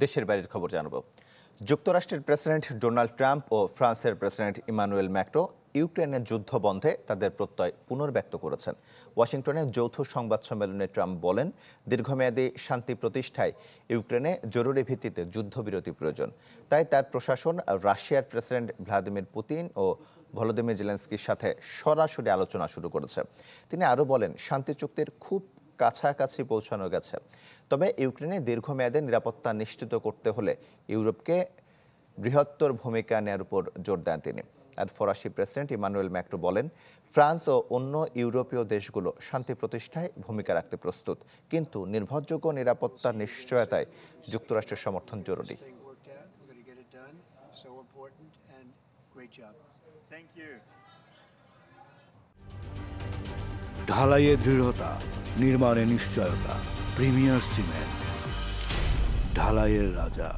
দেশের বাইরের খবর জানাবো। যুক্তরাষ্ট্রের প্রেসিডেন্ট ডোনাল্ড ট্রাম্প ও ফ্রান্সের প্রেসিডেন্ট ইমানুয়েল ম্যাক্রো ইউক্রেনের যুদ্ধ বন্ধে তাদের প্রত্যয় পুনর্ব্যক্ত করেছেন। ওয়াশিংটনে যৌথ সংবাদ সম্মেলনে ট্রাম্প বলেন, দীর্ঘমেয়াদী শান্তি প্রতিষ্ঠায় ইউক্রেনে জরুরি ভিত্তিতে যুদ্ধবিরতি প্রয়োজন। তাই তার প্রশাসন রাশিয়ার প্রেসিডেন্ট ভ্লাদিমির পুতিন ও ভলোদিমির জেলেনস্কির সাথে সরাসরি আলোচনা শুরু করেছে। তিনি আরও বলেন, শান্তি চুক্তির খুব কাছাকাছি পৌঁছানো গেছে। তবে ইউক্রেনে দীর্ঘমেয়াদে নিরাপত্তা নিশ্চিত করতে হলে ইউরোপকে বৃহত্তর ভূমিকা নেওয়ার উপর জোর দেন তিনি। আর ফরাসি প্রেসিডেন্ট ইমানুয়েল ম্যাক্রো বলেন, ফ্রান্স ও অন্য ইউরোপীয় দেশগুলো শান্তি প্রতিষ্ঠায় ভূমিকা রাখতে প্রস্তুত, কিন্তু নির্ভরযোগ্য নিরাপত্তার নিশ্চয়তায় যুক্তরাষ্ট্রের সমর্থন জরুরি। ঢালাইয়ে দৃঢ়তা, নির্মাণে নিশ্চয়তা। প্রিমিয়ার সিমেন্ট, ঢালাইয়ের রাজা।